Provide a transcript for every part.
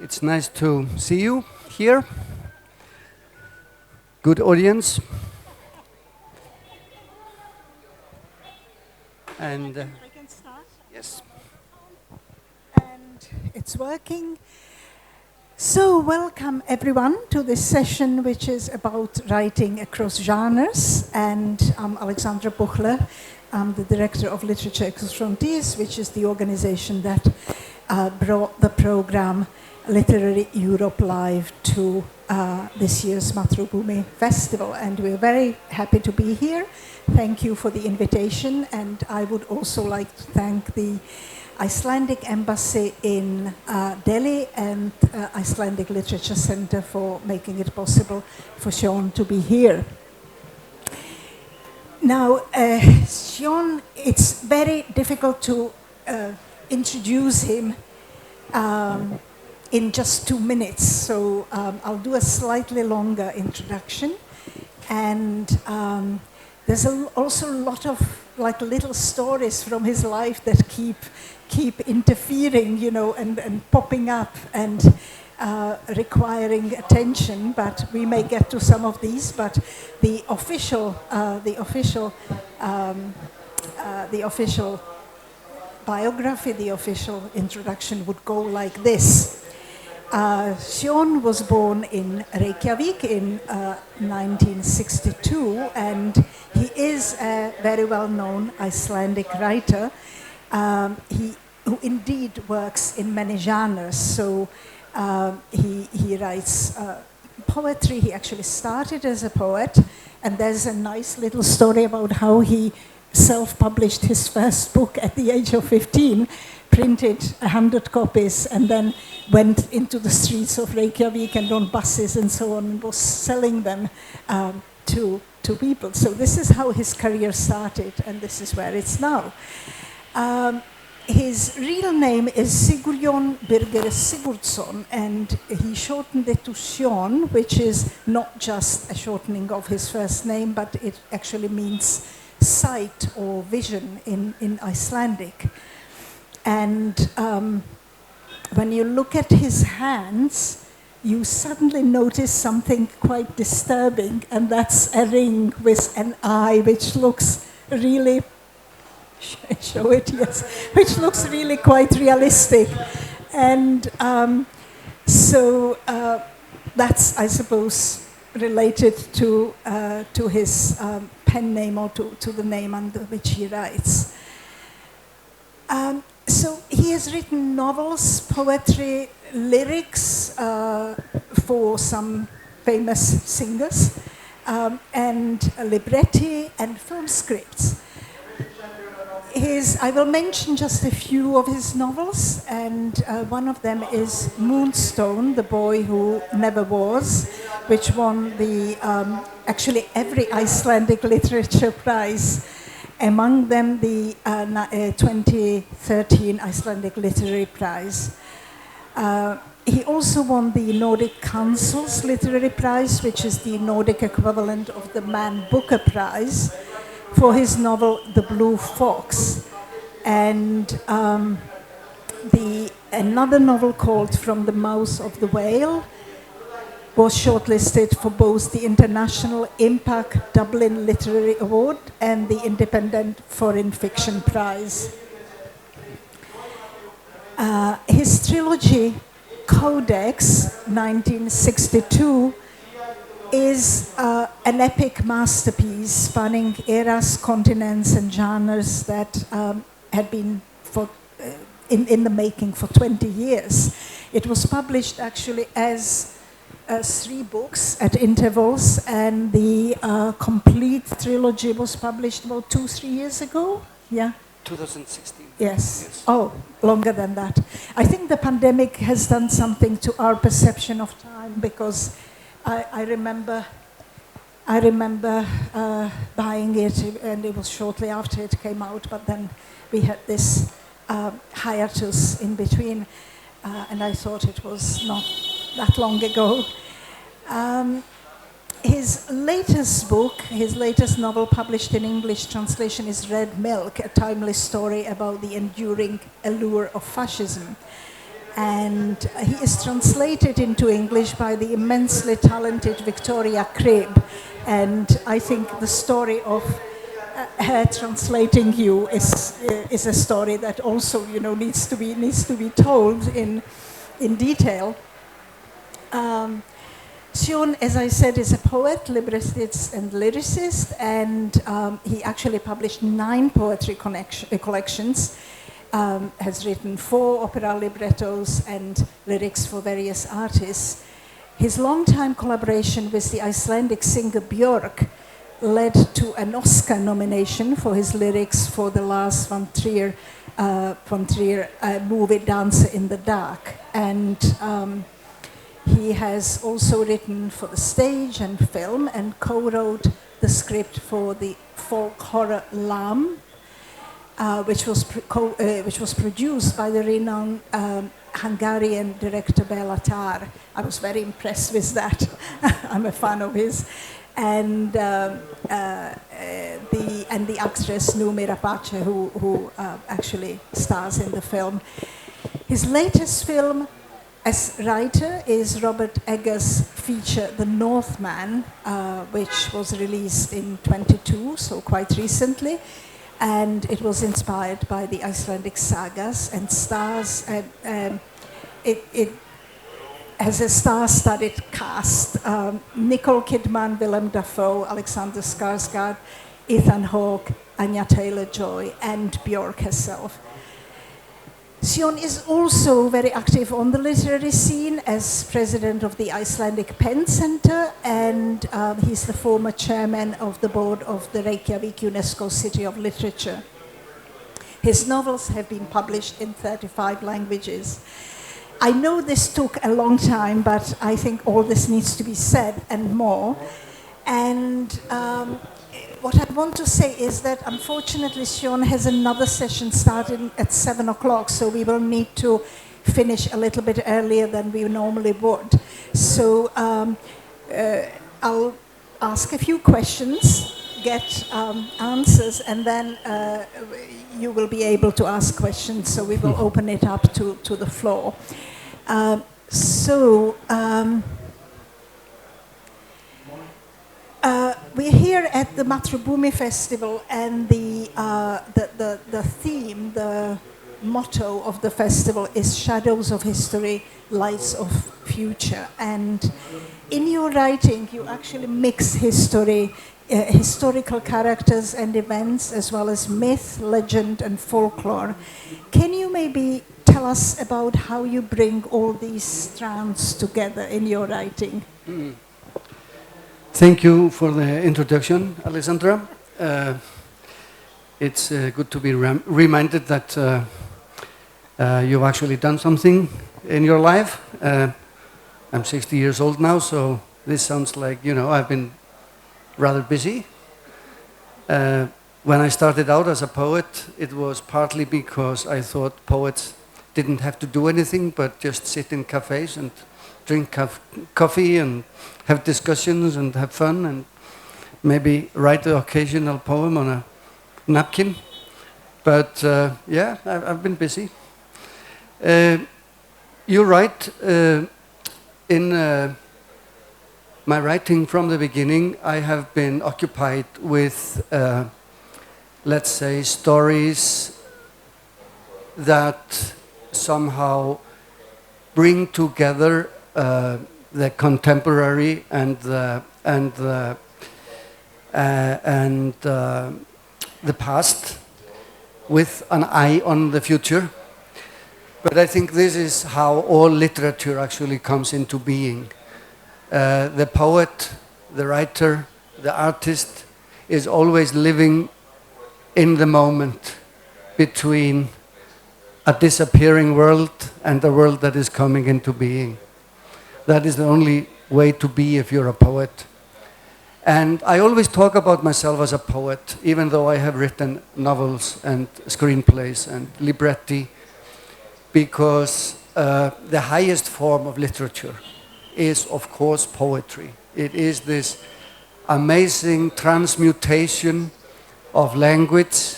It's nice to see you here. Good audience. And I can start. yes. And it's working. So welcome everyone to this session, which is about writing across genres. And I'm Alexandra Buchler. I'm the director of Literature Across Frontiers, which is the organization that brought the program Literary Europe Live to this year's Mathrubhumi Festival. And we're very happy to be here. Thank you for the invitation. And I would also like to thank the Icelandic Embassy in Delhi and Icelandic Literature Center for making it possible for Sjon to be here. Now, Sjon, it's very difficult to introduce him in just 2 minutes, so I'll do a slightly longer introduction. And there's also a lot of little stories from his life that keep interfering, you know, and popping up and requiring attention. But we may get to some of these. But the official biography, the official introduction would go like this. Sjon was born in Reykjavik in 1962, and he is a very well-known Icelandic writer who indeed works in many genres. So he writes poetry. He actually started as a poet, and there's a nice little story about how he self-published his first book at the age of 15, printed 100 copies, and then went into the streets of Reykjavik and on buses and so on, and was selling them to people. So this is how his career started, and this is where it's now. His real name is Sigurjón Birgir Sigurdsson, and he shortened it to Sjon, which is not just a shortening of his first name, but it actually means sight or vision in Icelandic. And when you look at his hands, you suddenly notice something quite disturbing, and that's a ring with an eye, which looks really, show it, yes, which looks really quite realistic. And so that's, I suppose, related to his pen name or to the name under which he writes. So he has written novels, poetry, lyrics for some famous singers, and libretti and film scripts. I will mention just a few of his novels, and one of them is Moonstone, The Boy Who Never Was, which won actually every Icelandic literature prize. Among them, the 2013 Icelandic Literary Prize. He also won the Nordic Council's Literary Prize, which is the Nordic equivalent of the Man Booker Prize, for his novel The Blue Fox. And another novel called From the Mouth of the Whale was shortlisted for both the International Impact Dublin Literary Award and the Independent Foreign Fiction Prize. His trilogy, Codex, 1962, is an epic masterpiece spanning eras, continents, and genres that had been in the making for 20 years. It was published actually as 3 books at intervals, and the complete trilogy was published about 2-3 years ago. Yeah? 2016. Yes. Oh, longer than that. I think the pandemic has done something to our perception of time, because I remember buying it, and it was shortly after it came out, but then we had this hiatus in between, and I thought it was not that long ago. His latest book, his latest novel published in English translation is Red Milk, a timely story about the enduring allure of fascism. and he is translated into English by the immensely talented Victoria Cribb. And I think the story of her translating you is a story that also, you know, needs to be told in detail. Sjon, as I said, is a poet, librettist and lyricist, and he actually published 9 poetry collections, has written 4 opera librettos and lyrics for various artists. His long-time collaboration with the Icelandic singer Björk led to an Oscar nomination for his lyrics for the Lars von Trier movie Dancer in the Dark. And he has also written for the stage and film and co-wrote the script for the folk horror Lam, which was produced by the renowned Hungarian director Béla Tar. I was very impressed with that. I'm a fan of his. And the actress Noomi Rapace, who actually stars in the film. His latest film as writer is Robert Eggers' feature The Northman, which was released in 22, so quite recently. And it was inspired by the Icelandic sagas and stars. It has a star-studded cast: Nicole Kidman, Willem Dafoe, Alexander Skarsgård, Ethan Hawke, Anya Taylor-Joy, and Björk herself. Sjon is also very active on the literary scene as president of the Icelandic Pen Center, and he's the former chairman of the board of the Reykjavik UNESCO City of Literature. His novels have been published in 35 languages. I know this took a long time, but I think all this needs to be said and more. And what I want to say is that unfortunately Sjon has another session starting at 7 o'clock, so we will need to finish a little bit earlier than we normally would. So I'll ask a few questions, get answers, and then you will be able to ask questions, so we will open it up to the floor. We're here at the Mathrubhumi festival, and the theme, the motto of the festival is Shadows of History, Lights of Future. And in your writing, you actually mix history, historical characters and events, as well as myth, legend, and folklore. Can you maybe tell us about how you bring all these strands together in your writing? Thank you for the introduction, Alexandra. It's good to be reminded that you've actually done something in your life. I'm 60 years old now, so this sounds like, you know, I've been rather busy. When I started out as a poet, it was partly because I thought poets didn't have to do anything but just sit in cafes and drink coffee and have discussions and have fun and maybe write the occasional poem on a napkin. But yeah, I've been busy. You're right. In my writing from the beginning, I have been occupied with, let's say, stories that somehow bring together the contemporary and the past with an eye on the future. But I think this is how all literature actually comes into being. The poet, the writer, the artist is always living in the moment between a disappearing world and a world that is coming into being. That is the only way to be if you're a poet. And I always talk about myself as a poet, even though I have written novels and screenplays and libretti, because the highest form of literature is, of course, poetry. It is this amazing transmutation of language,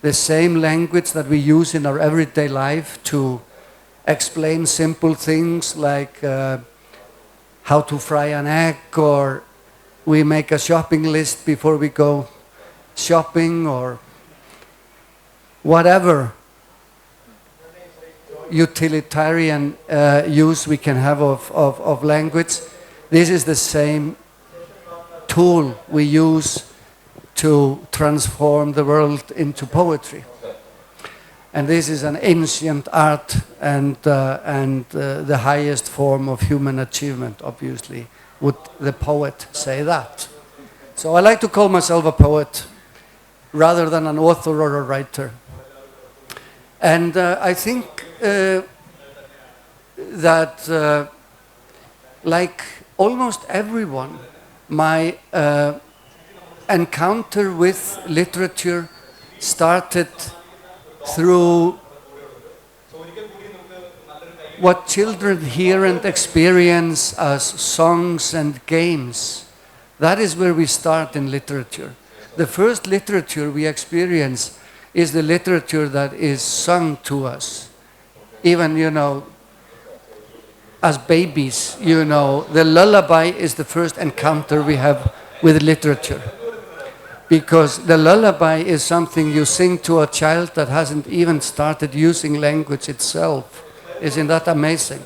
the same language that we use in our everyday life to explain simple things like how to fry an egg, or we make a shopping list before we go shopping, or whatever utilitarian use we can have of language. This is the same tool we use to transform the world into poetry. And this is an ancient art and the highest form of human achievement, obviously. Would the poet say that? So I like to call myself a poet rather than an author or a writer. And I think that like almost everyone, my encounter with literature started through what children hear and experience as songs and games. That is where we start in literature. The first literature we experience is the literature that is sung to us. Even, you know, as babies, you know, the lullaby is the first encounter we have with literature. Because the lullaby is something you sing to a child that hasn't even started using language itself. Isn't that amazing?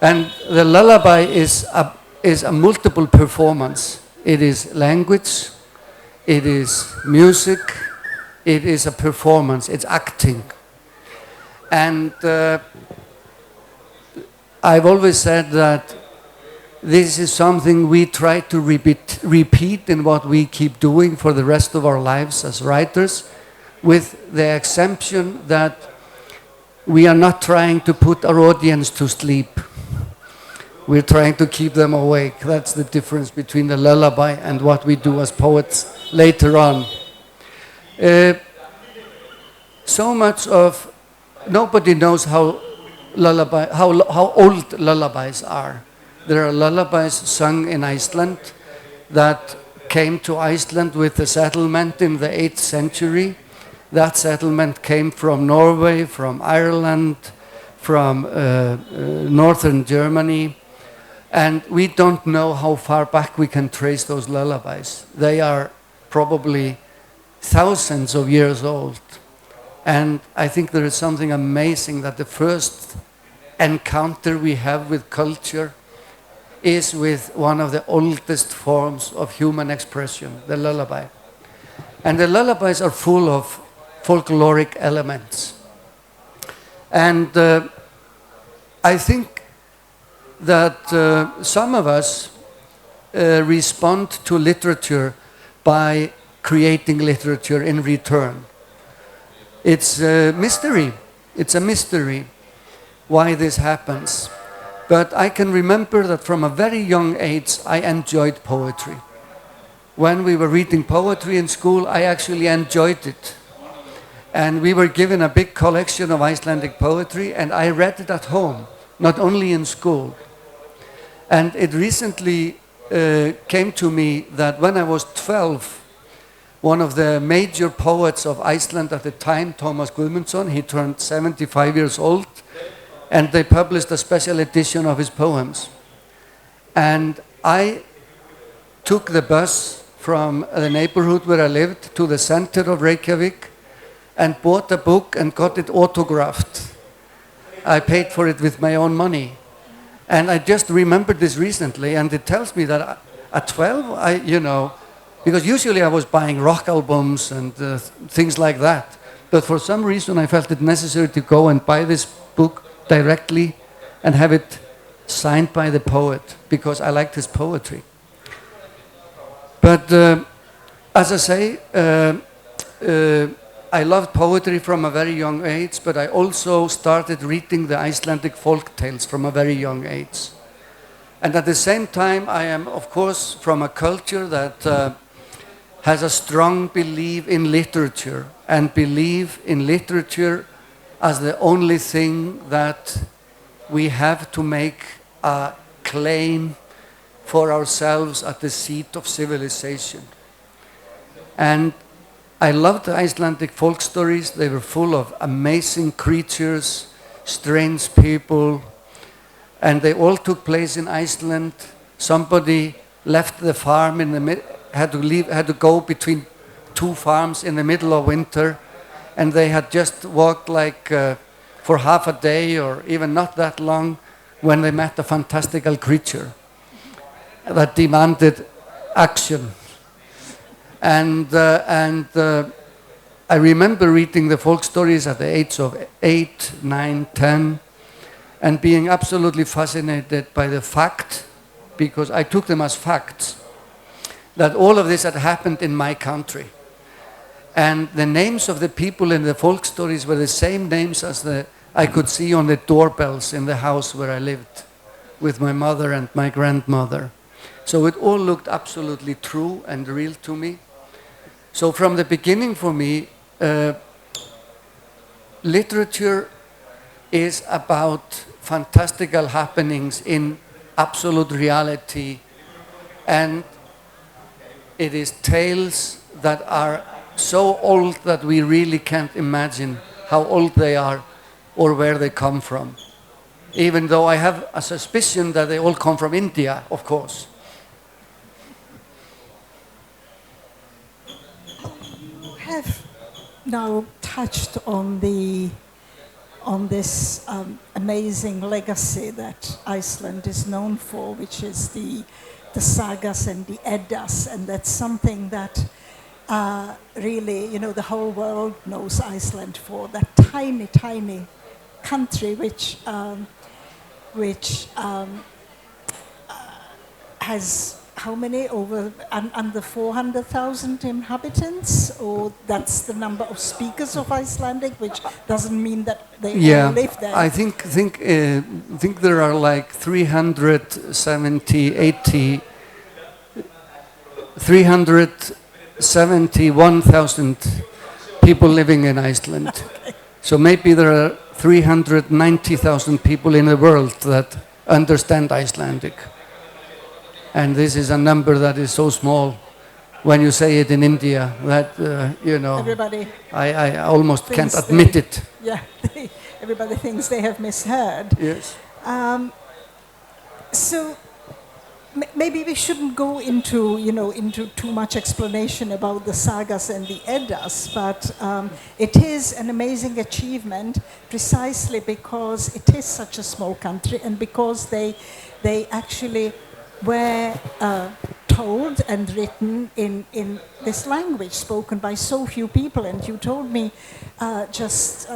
And the lullaby is a multiple performance. It is language, it is music, it is a performance, it's acting. And I've always said that this is something we try to repeat in what we keep doing for the rest of our lives as writers, with the exception that we are not trying to put our audience to sleep. We're trying to keep them awake. That's the difference between the lullaby and what we do as poets later on. So much of, nobody knows how old lullabies are. There are lullabies sung in Iceland that came to Iceland with the settlement in the 8th century. That settlement came from Norway, from Ireland, from northern Germany. And we don't know how far back we can trace those lullabies. They are probably thousands of years old. And I think there is something amazing that the first encounter we have with culture is with one of the oldest forms of human expression, the lullaby. And the lullabies are full of folkloric elements. And I think that some of us respond to literature by creating literature in return. It's a mystery. It's a mystery why this happens. But I can remember that from a very young age, I enjoyed poetry. When we were reading poetry in school, I actually enjoyed it. And we were given a big collection of Icelandic poetry, and I read it at home, not only in school. And it recently came to me that when I was 12, one of the major poets of Iceland at the time, Tómas Guðmundsson, he turned 75 years old, and they published a special edition of his poems. And I took the bus from the neighborhood where I lived to the center of Reykjavik and bought a book and got it autographed. I paid for it with my own money. And I just remembered this recently, and it tells me that at 12, because usually I was buying rock albums and things like that. But for some reason I felt it necessary to go and buy this book directly and have it signed by the poet, because I liked his poetry. But as I say, I loved poetry from a very young age, but I also started reading the Icelandic folk tales from a very young age. And at the same time, I am, of course, from a culture that has a strong belief in literature, and believe in literature as the only thing that we have to make a claim for ourselves at the seat of civilization. And I loved the Icelandic folk stories. They were full of amazing creatures, strange people, and they all took place in Iceland. Somebody left the farm in the had to go between two farms in the middle of winter, and they had just walked like for half a day or even not that long when they met a fantastical creature that demanded action. And I remember reading the folk stories at the age of 8, 9, 10, and being absolutely fascinated by the fact, because I took them as facts, that all of this had happened in my country. And the names of the people in the folk stories were the same names as I could see on the doorbells in the house where I lived with my mother and my grandmother. So it all looked absolutely true and real to me. So from the beginning for me, literature is about fantastical happenings in absolute reality, and it is tales that are so old that we really can't imagine how old they are or where they come from. Even though I have a suspicion that they all come from India, of course. You have now touched on this amazing legacy that Iceland is known for, which is the sagas and the Eddas, and that's something that really, the whole world knows Iceland for. That tiny, tiny country which has how many? Under 400,000 inhabitants, or that's the number of speakers of Icelandic, which doesn't mean that they all live there. I think there are like 371,000 people living in Iceland. Okay. So maybe there are 390,000 people in the world that understand Icelandic. And this is a number that is so small when you say it in India that, everybody I almost can't admit it. Yeah, everybody thinks they have misheard. Yes. So maybe we shouldn't go into too much explanation about the sagas and the Eddas, but it is an amazing achievement precisely because it is such a small country and because they actually were told and written in this language spoken by so few people. And you told me just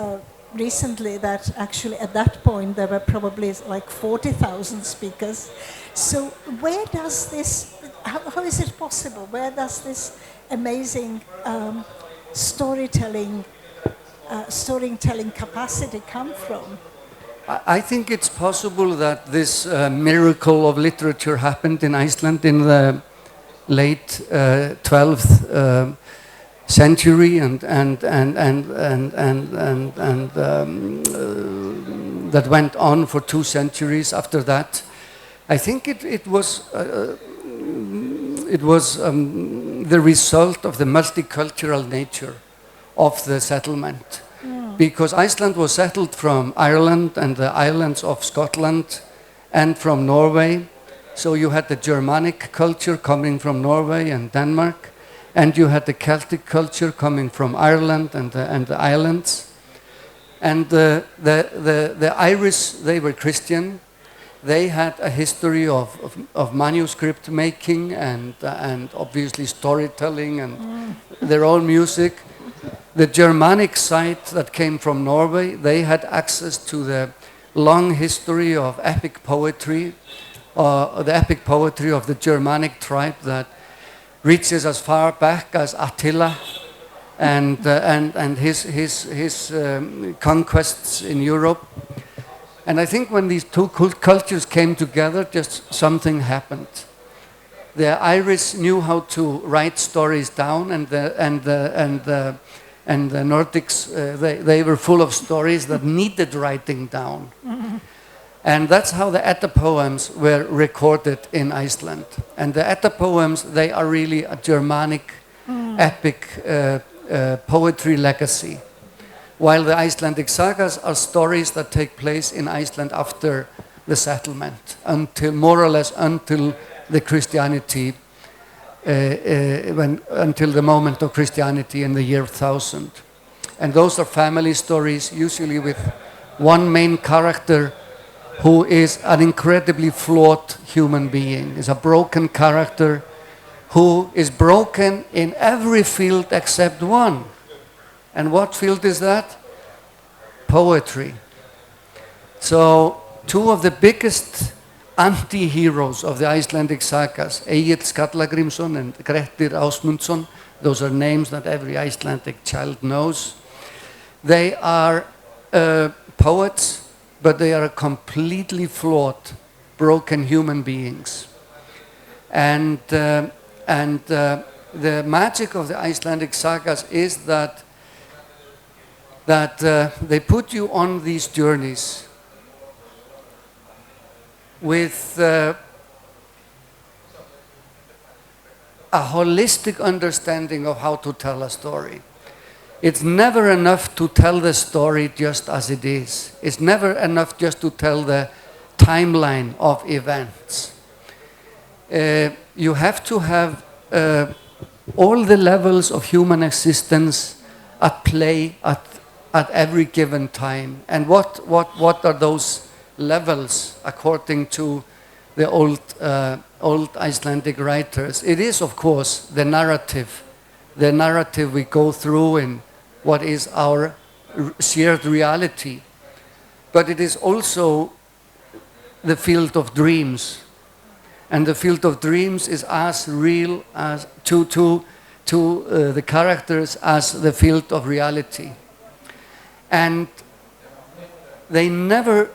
recently that actually at that point there were probably like 40,000 speakers. So where does this, how is it possible? Where does this amazing storytelling capacity come from? I think it's possible that this miracle of literature happened in Iceland in the late 12th century, and that went on for 2 centuries after that. I think it was the result of the multicultural nature of the settlement. Because Iceland was settled from Ireland and the islands of Scotland and from Norway. So you had the Germanic culture coming from Norway and Denmark, and you had the Celtic culture coming from Ireland and the islands. And the Irish, they were Christian. They had a history of manuscript making and obviously storytelling and their own music. The Germanic side that came from Norway, they had access to the long history of epic poetry, the epic poetry of the Germanic tribe that reaches as far back as Attila and his conquests in Europe. And I think when these two cultures came together, just something happened. The Irish knew how to write stories down, and the Nordics, they were full of stories that needed writing down. Mm-hmm. And that's how the Edda poems were recorded in Iceland. And the Edda poems, they are really a Germanic epic poetry legacy. while the Icelandic sagas are stories that take place in Iceland after the settlement, until more or less until the Christianity, until the moment of Christianity in the year 1000. And those are family stories, usually with one main character who is an incredibly flawed human being, is a broken character who is broken in every field except one. And what field is that? Poetry. So two of the biggest anti-heroes of the Icelandic sagas, Egill Skallagrímsson and Grettir Ásmundsson, those are names that every Icelandic child knows. They are poets, but they are completely flawed, broken human beings. And the magic of the Icelandic sagas is that they put you on these journeys with a holistic understanding of how to tell a story. It's never enough to tell the story just as it is. It's never enough just to tell the timeline of events. You have to have all the levels of human existence at play at every given time. And what are those levels according to the old Icelandic writers? It is, of course, the narrative we go through in what is our shared reality. But it is also the field of dreams. And the field of dreams is as real as to the characters as the field of reality. And they never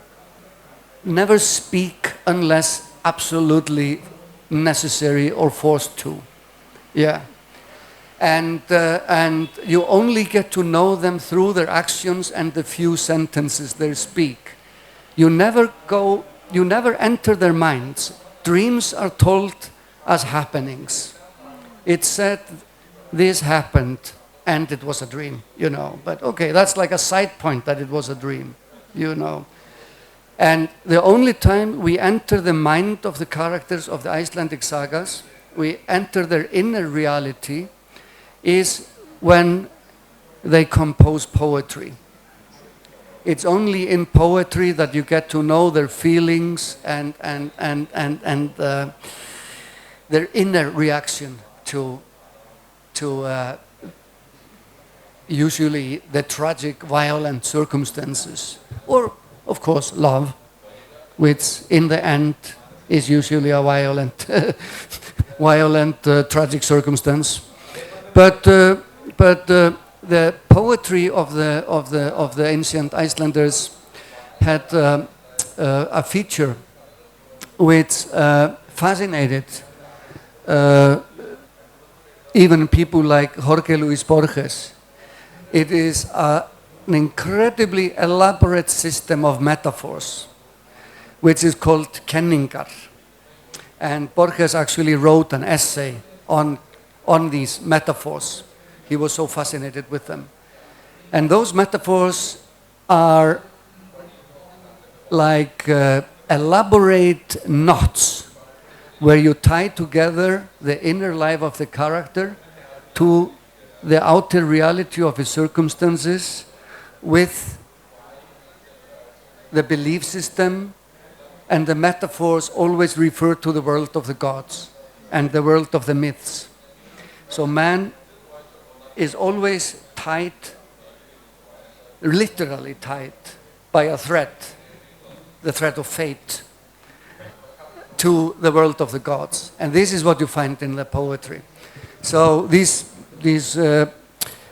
speak unless absolutely necessary or forced to. Yeah. And you only get to know them through their actions and the few sentences they speak. You never enter their minds. Dreams are told as happenings. It's said, this happened, and it was a dream, But okay, that's like a side point that it was a dream, And the only time we enter the mind of the characters of the Icelandic sagas, we enter their inner reality, is when they compose poetry. It's only in poetry that you get to know their feelings and their inner reaction to usually the tragic, violent circumstances, or of course love, which in the end is usually a violent, tragic circumstance. But the poetry of the ancient Icelanders had a feature which fascinated even people like Jorge Luis Borges. It is an incredibly elaborate system of metaphors, which is called kenningar. And Borges actually wrote an essay on these metaphors. He was so fascinated with them. And those metaphors are like elaborate knots where you tie together the inner life of the character to the outer reality of his circumstances with the belief system, and the metaphors always refer to the world of the gods and the world of the myths. So man is always tied, literally tied, by a thread, the thread of fate, to the world of the gods. And this is what you find in the poetry. So these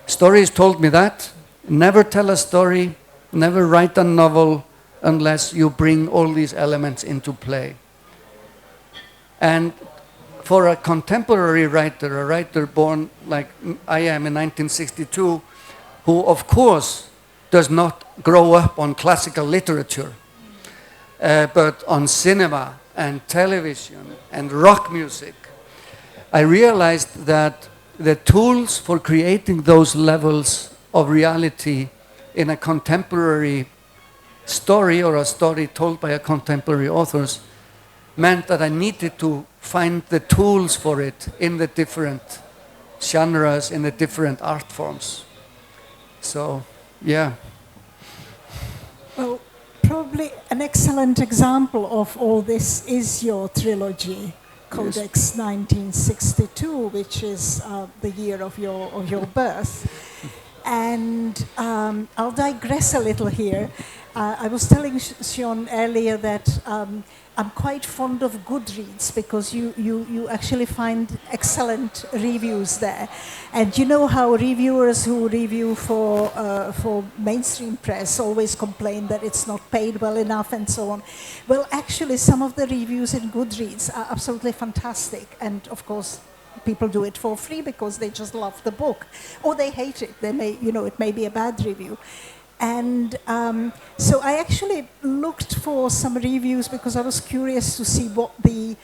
stories told me that. Never tell a story, never write a novel unless you bring all these elements into play. And for a contemporary writer, a writer born like I am in 1962, who of course does not grow up on classical literature, but on cinema and television and rock music, I realized that the tools for creating those levels of reality in a contemporary story or a story told by a contemporary authors meant that I needed to find the tools for it in the different genres, in the different art forms. So, yeah. Well, probably an excellent example of all this is your trilogy, Codex 1962, which is the year of your birth. And I'll digress a little here. I was telling Sjon earlier that I'm quite fond of Goodreads because you actually find excellent reviews there. And you know how reviewers who review for mainstream press always complain that it's not paid well enough and so on. Well, actually, some of the reviews in Goodreads are absolutely fantastic. And of course, people do it for free because they just love the book, or they hate it. They may, it may be a bad review. And so I actually looked for some reviews because I was curious to see what the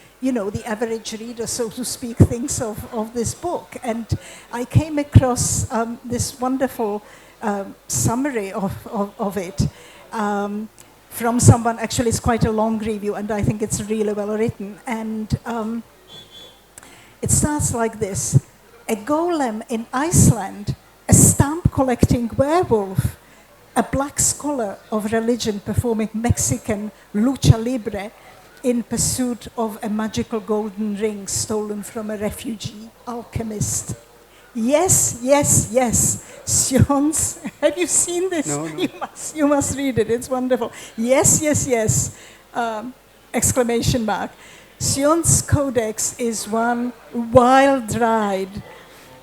average reader, so to speak, thinks of this book. And I came across this wonderful summary of it from someone. Actually, it's quite a long review, and I think it's really well written. And it starts like this: a golem in Iceland, a stamp collecting werewolf, a black scholar of religion performing Mexican lucha libre in pursuit of a magical golden ring stolen from a refugee alchemist. Yes, yes, yes. Sjon's, have you seen this? No, no. You must read it. It's wonderful. Yes, yes, yes. Exclamation mark. Sjon's Codex is one wild ride,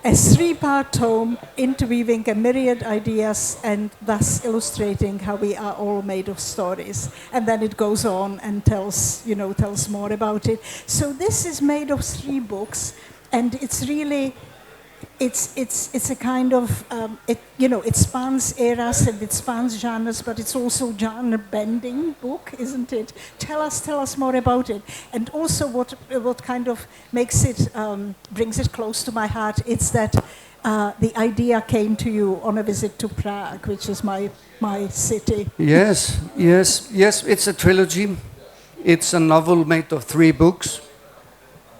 a 3-part tome interweaving a myriad ideas and thus illustrating how we are all made of stories. And then it goes on and tells more about it. So this is made of 3 books, and it's really, it's a kind of, it spans eras and it spans genres, but it's also genre-bending book, isn't it? Tell us more about it. And also what kind of makes it, brings it close to my heart, it's that the idea came to you on a visit to Prague, which is my city. Yes, it's a trilogy. It's a novel made of 3 books.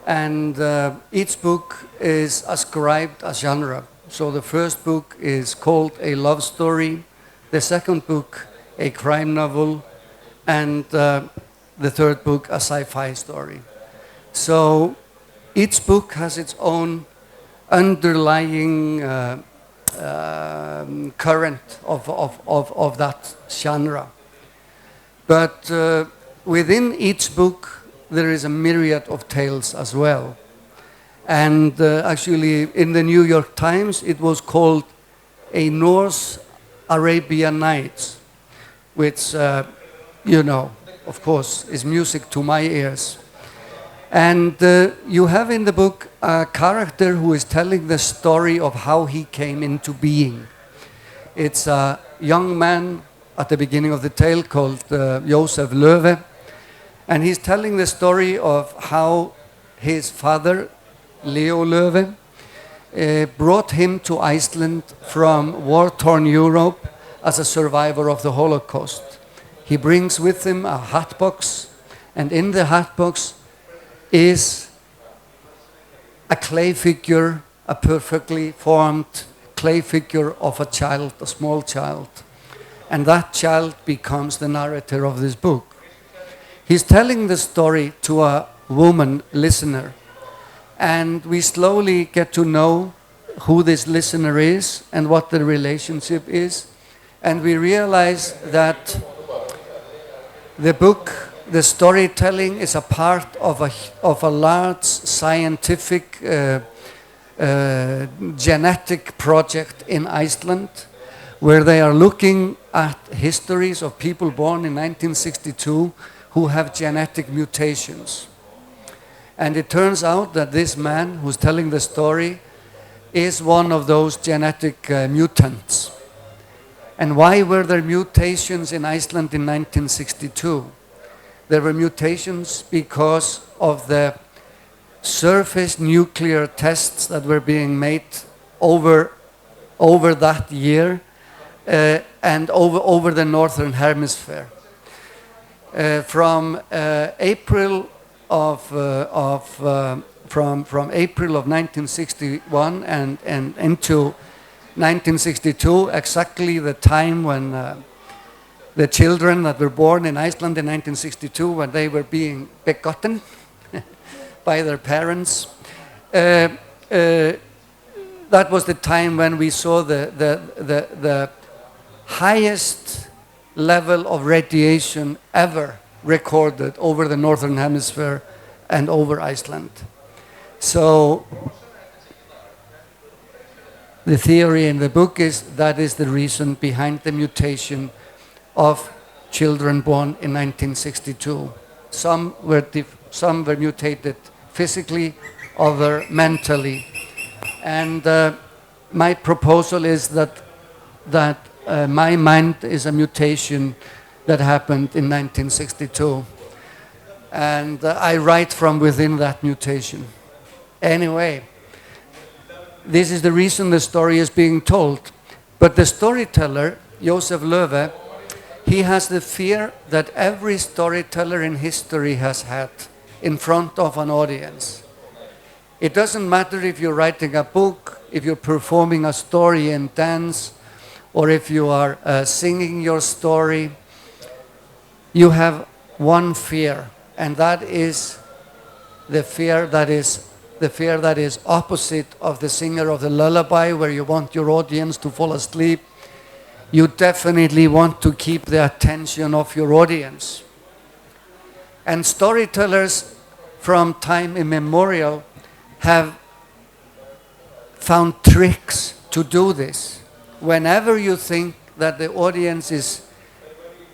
And each book is ascribed a genre. So the first book is called a love story, the second book a crime novel, and the third book a sci-fi story. So each book has its own underlying current of that genre. But within each book there is a myriad of tales as well. And actually in the New York Times it was called A Norse Arabian Nights, which, of course is music to my ears. And you have in the book a character who is telling the story of how he came into being. It's a young man at the beginning of the tale called Josef Löwe. And he's telling the story of how his father, Leo Löwe, brought him to Iceland from war-torn Europe as a survivor of the Holocaust. He brings with him a hat box, and in the hat box is a clay figure, a perfectly formed clay figure of a child, a small child. And that child becomes the narrator of this book. He's telling the story to a woman listener, and we slowly get to know who this listener is and what the relationship is, and we realize that the book, the storytelling, is a part of a large scientific genetic project in Iceland, where they are looking at histories of people born in 1962 who have genetic mutations. And it turns out that this man who's telling the story is one of those genetic mutants. And why were there mutations in Iceland in 1962? There were mutations because of the surface nuclear tests that were being made over that year and over the northern hemisphere. From April of 1961 and into 1962, exactly the time when the children that were born in Iceland in 1962, when they were being begotten by their parents. That was the time when we saw the highest level of radiation ever recorded over the northern hemisphere and over Iceland. So the theory in the book is that is the reason behind the mutation of children born in 1962. Some were mutated physically, other mentally. And my proposal is that my mind is a mutation that happened in 1962. And I write from within that mutation. Anyway, this is the reason the story is being told. But the storyteller, Joseph Löwe, he has the fear that every storyteller in history has had in front of an audience. It doesn't matter if you're writing a book, if you're performing a story in dance, or if you are singing your story. You have one fear, and that is the fear that is opposite of the singer of the lullaby, where you want your audience to fall asleep. You definitely want to keep the attention of your audience. And storytellers from time immemorial have found tricks to do this. Whenever you think that the audience is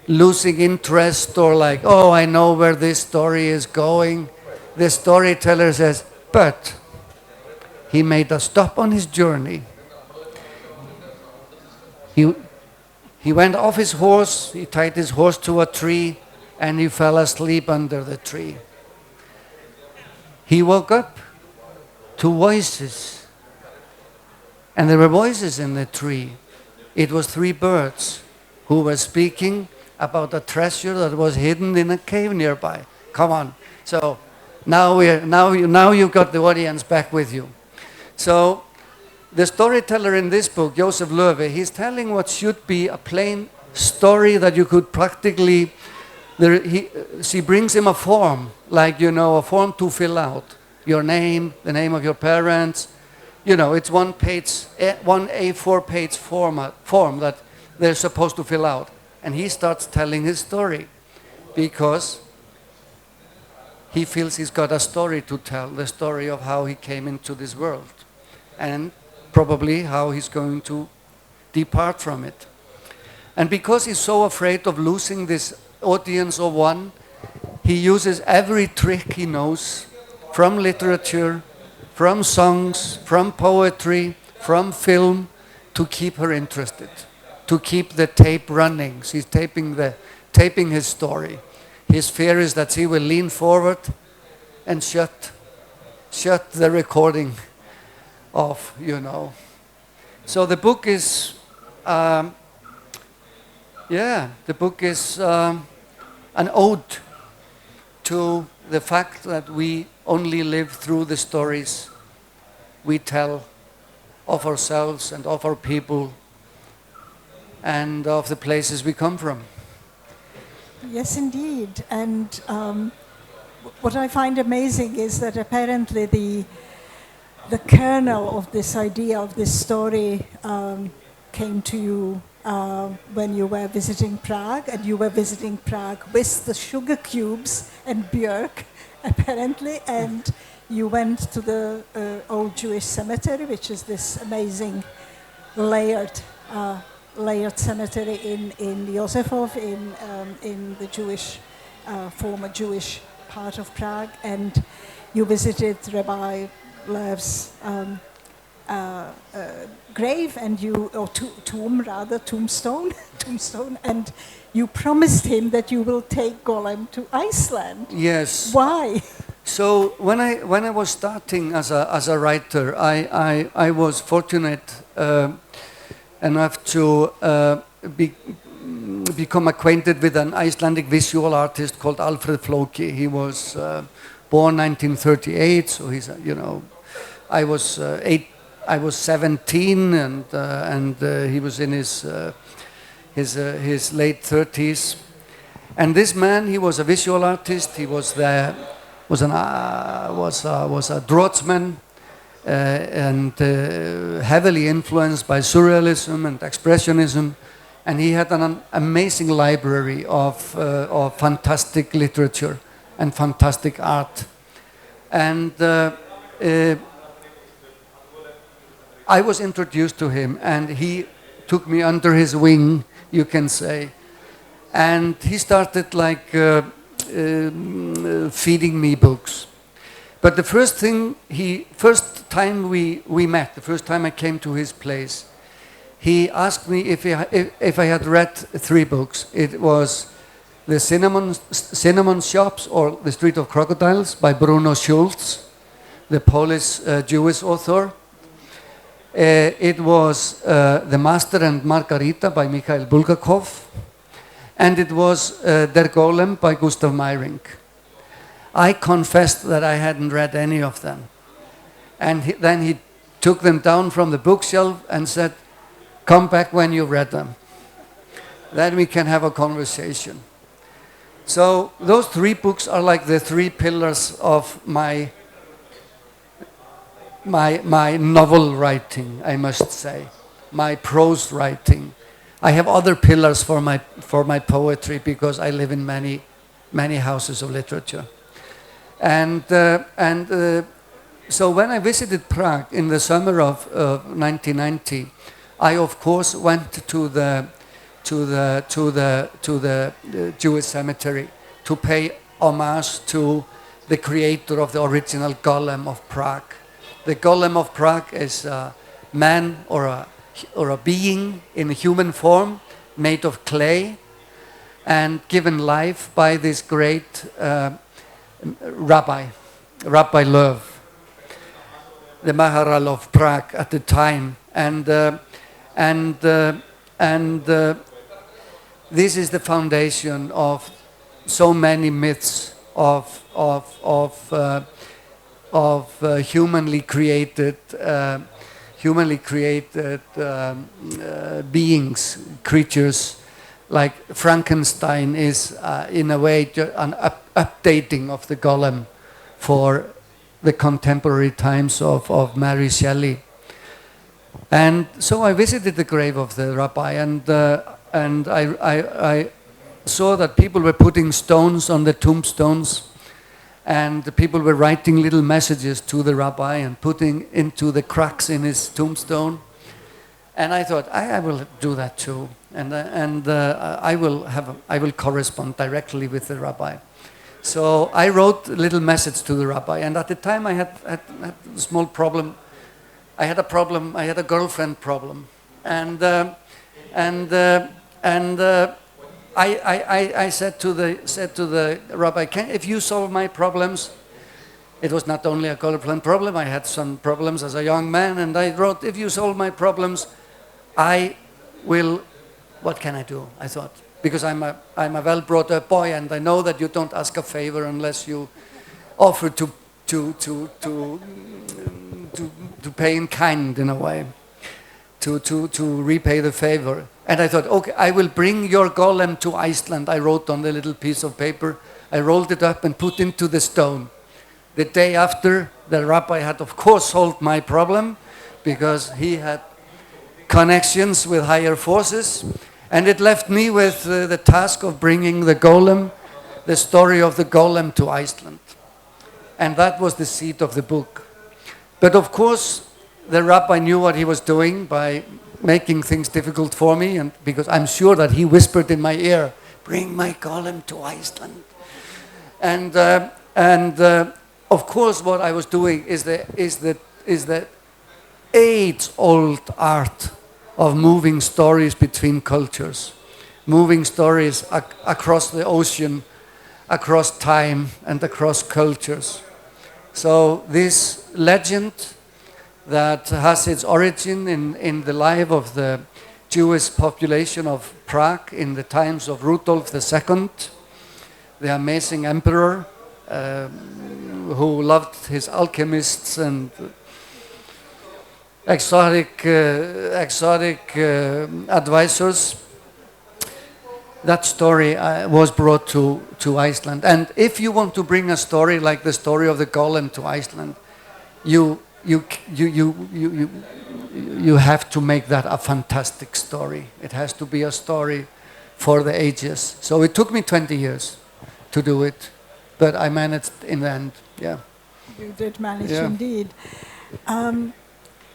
losing interest or like, oh, I know where this story is going, the storyteller says, but he made a stop on his journey. He went off his horse, he tied his horse to a tree, and he fell asleep under the tree. He woke up to voices, and there were voices in the tree. It was 3 birds who were speaking about a treasure that was hidden in a cave nearby. Come on. So now you've got the audience back with you. So the storyteller in this book, Joseph Löwe, he's telling what should be a plain story that you could practically, she brings him a form, like, a form to fill out. Your name, the name of your parents. It's one A4 page form that they're supposed to fill out. And he starts telling his story because he feels he's got a story to tell, the story of how he came into this world and probably how he's going to depart from it. And because he's so afraid of losing this audience of one, he uses every trick he knows from literature, from songs, from poetry, from film, to keep her interested, to keep the tape running. She's taping his story. His fear is that she will lean forward and shut the recording off, So the book is, an ode to the fact that we only live through the stories we tell of ourselves and of our people and of the places we come from. Yes, indeed. And what I find amazing is that apparently the kernel of this idea of this story came to you when you were visiting Prague, and you were visiting Prague with the sugar cubes and Björk, apparently, and you went to the old Jewish cemetery, which is this amazing layered cemetery in Josefov, in the Jewish, former Jewish part of Prague, and you visited Rabbi Lev's grave, and tombstone, and you promised him that you will take Golem to Iceland. Yes. Why? So when I was starting as a writer, I was fortunate enough to become acquainted with an Icelandic visual artist called Alfred Flóki. He was born 1938, so he's, I was 17, and he was in his late 30s. And this man, he was a visual artist. He was a draughtsman, and heavily influenced by surrealism and expressionism. And he had an amazing library of fantastic literature and fantastic art. And I was introduced to him, and he took me under his wing, you can say. And he started like feeding me books. But the first time we met, the first time I came to his place, he asked me if I had read 3 books. It was The Cinnamon Shops, or The Street of Crocodiles, by Bruno Schulz, the Polish Jewish author. It was The Master and Margarita by Mikhail Bulgakov. And it was Der Golem by Gustav Meyrink. I confessed that I hadn't read any of them. And then he took them down from the bookshelf and said, "Come back when you read them. Then we can have a conversation." So those 3 books are like the 3 pillars of my novel writing, I must say, my prose writing. I have other pillars for my poetry, because I live in many houses of literature. And so when I visited Prague in the summer of 1990, I of course went to the Jewish cemetery to pay homage to the creator of the original Golem of Prague. The Golem of Prague is a man or a being in human form, made of clay, and given life by this great Rabbi Löw, the Maharal of Prague at the time. And this is the foundation of so many myths of humanly created beings, creatures. Like Frankenstein is, in a way, an updating of the Golem for the contemporary times of Mary Shelley. And so I visited the grave of the rabbi, and I saw that people were putting stones on the tombstones, and the people were writing little messages to the rabbi and putting into the cracks in his tombstone. And I thought, I will do that too, and I will correspond directly with the rabbi. So I wrote a little message to the rabbi, and at the time I had a small problem. I had a girlfriend problem, and I said to the rabbi, if you solve my problems. It was not only a girlfriend problem. I had some problems as a young man, and I wrote, if you solve my problems, I will. What can I do? I thought, because I'm a well-brought-up boy, and I know that you don't ask a favor unless you offer to pay in kind, in a way, to repay the favor. And I thought, okay, I will bring your golem to Iceland. I wrote on the little piece of paper. I rolled it up and put into the stone. The day after, the rabbi had, of course, solved my problem, because he had connections with higher forces, and it left me with the task of bringing the golem, the story of the golem, to Iceland. And that was the seed of the book. But of course, the rabbi knew what he was doing by making things difficult for me, and because I'm sure that he whispered in my ear, "Bring my golem to Iceland." And of course, what I was doing is the age-old art of moving stories between cultures, moving stories across the ocean, across time, and across cultures. So this legend that has its origin in the life of the Jewish population of Prague in the times of Rudolf II, the amazing emperor who loved his alchemists and exotic advisors. That story was brought to Iceland. And if you want to bring a story like the story of the golem to Iceland, you have to make that a fantastic story. It has to be a story for the ages. So it took me 20 years to do it, but I managed in the end. Yeah. You did manage, indeed.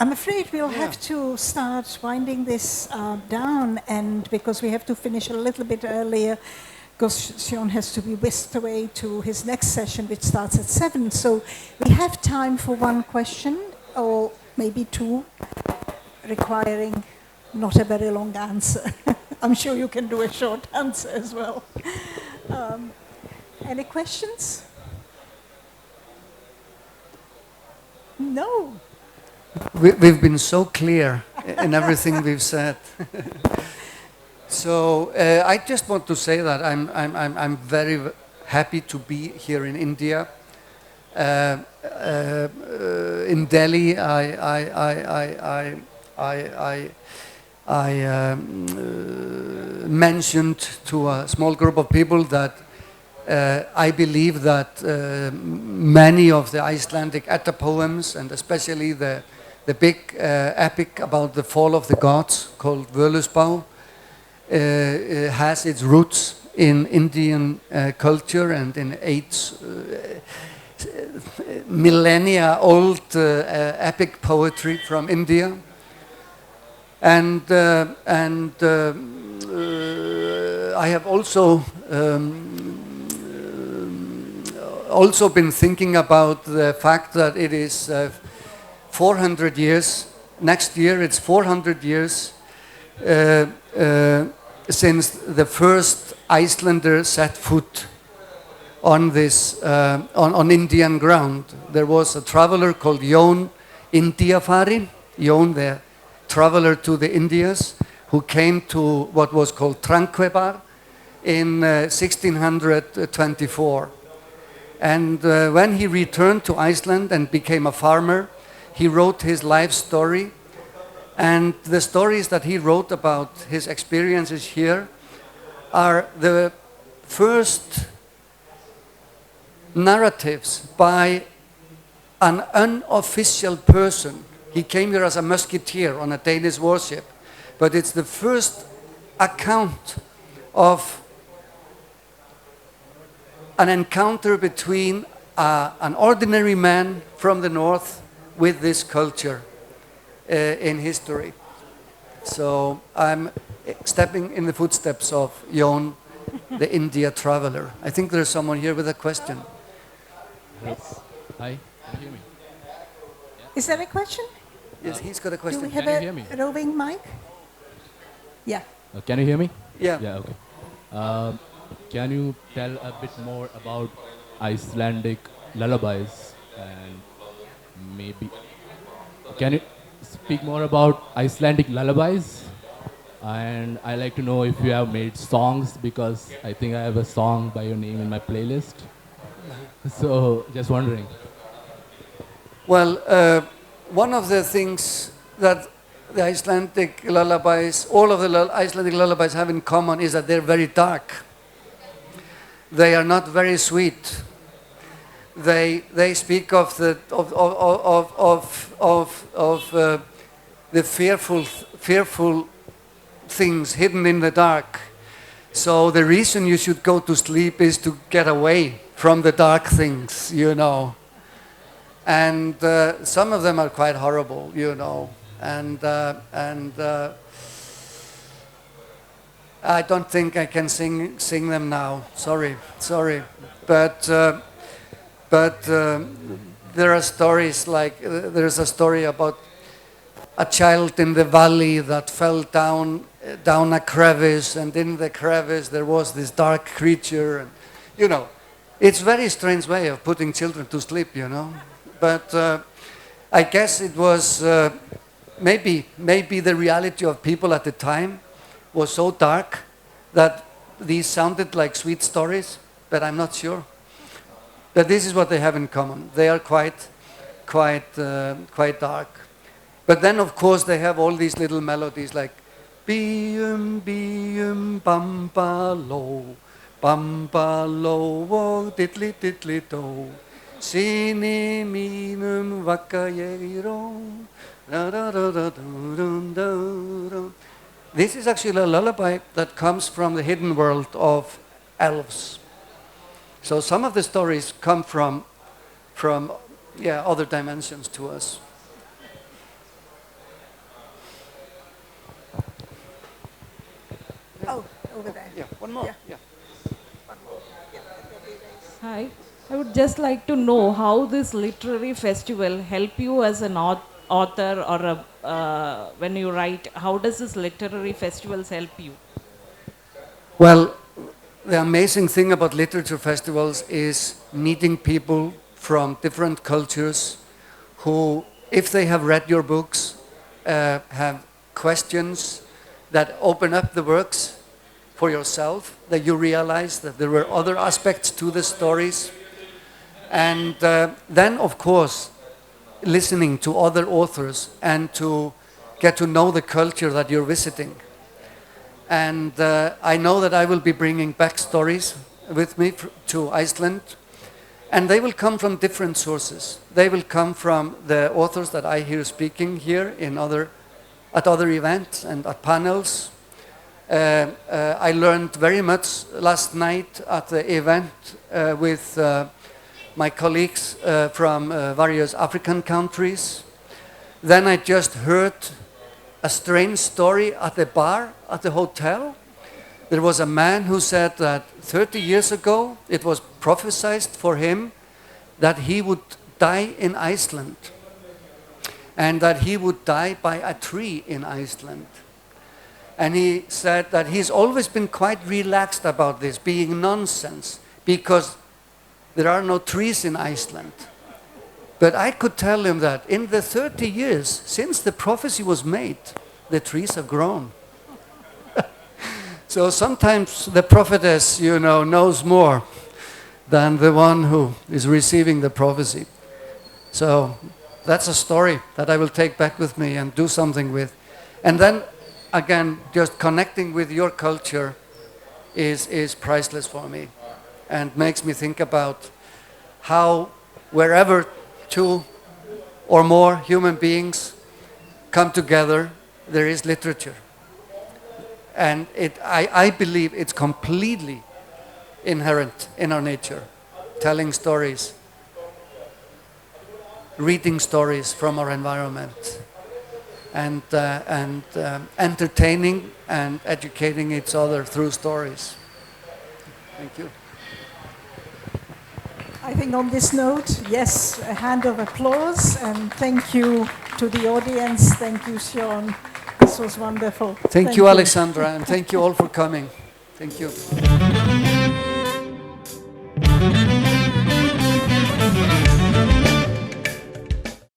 I'm afraid we'll have to start winding this down, and because we have to finish a little bit earlier, because Sjon has to be whisked away to his next session, which starts at 7. So we have time for one question, or maybe two, requiring not a very long answer. I'm sure you can do a short answer as well. Any questions? No. We've been so clear in everything we've said. So I just want to say that I'm very happy to be here in India. In Delhi, I mentioned to a small group of people that I believe that many of the Icelandic Edda poems, and especially the big epic about the fall of the gods called Völuspá, has its roots in Indian culture and in millennia old epic poetry from India. And I have also been thinking about the fact that it is 400 years, next year it's 400 years since the first Icelander set foot on this, on Indian ground. There was a traveler called Sjon Indiafari, Sjon the traveler to the Indias, who came to what was called Tranquebar in 1624. And when he returned to Iceland and became a farmer, he wrote his life story. And the stories that he wrote about his experiences here are the first narratives by an unofficial person. He came here as a musketeer on a Danish warship, but it's the first account of an encounter between an ordinary man from the north with this culture in history. So I'm stepping in the footsteps of Sjon, the India traveler. I think there's someone here with a question. Yes. Hi, can you hear me? Is there a question? Yes, he's got a question. Do we have Can you hear me? a roving mic? Yeah. Can you hear me? Yeah. Yeah, okay. Can you tell a bit more about Icelandic lullabies, and maybe can you speak more about Icelandic lullabies? And I like to know if you have made songs, because I think I have a song by your name in my playlist. So just wondering. Well, one of the things that the Icelandic lullabies, all of the Icelandic lullabies have in common is that they're very dark. They are not very sweet. They speak of the the fearful things hidden in the dark. So the reason you should go to sleep is to get away from the dark things, you know. And some of them are quite horrible, you know. And I don't think I can sing them now. Sorry. But there are stories like there's a story about a child in the valley that fell down a crevice, and in the crevice there was this dark creature, and you know, it's a very strange way of putting children to sleep, you know. But I guess it was maybe the reality of people at the time was so dark that these sounded like sweet stories, but I'm not sure. But this is what they have in common. They are quite dark. But then, of course, they have all these little melodies like Bium, bamba lo, wo, diddly, diddly, do. Sini, minum, vakayero. This is actually a lullaby that comes from the hidden world of elves. So some of the stories come from other dimensions to us. Oh, over there. Yeah, one more. Yeah. Hi. I would just like to know how this literary festival help you as an author or when you write. How does this literary festivals help you? Well, the amazing thing about literature festivals is meeting people from different cultures who, if they have read your books, have questions that open up the works for yourself, that you realize that there were other aspects to the stories. And then, of course, listening to other authors and to get to know the culture that you're visiting. And I know that I will be bringing back stories with me to Iceland. And they will come from different sources. They will come from the authors that I hear speaking here at other events and at panels. I learned very much last night at the event with my colleagues from various African countries. Then I just heard a strange story at the bar at the hotel. There was a man who said that 30 years ago it was prophesied for him that he would die in Iceland and that he would die by a tree in Iceland. And he said that he's always been quite relaxed about this being nonsense because there are no trees in Iceland. But I could tell him that in the 30 years since the prophecy was made, the trees have grown. So sometimes the prophetess, knows more than the one who is receiving the prophecy. So that's a story that I will take back with me and do something with. And then, again, just connecting with your culture is priceless for me and makes me think about how wherever two or more human beings come together, there is literature. And I believe it's completely inherent in our nature, telling stories, reading stories from our environment, and entertaining and educating each other through stories. Thank you. I think on this note, yes, a hand of applause, and thank you to the audience. Thank you, Sjon. This was wonderful. Thank you, Alexandra, and thank you all for coming. Thank you.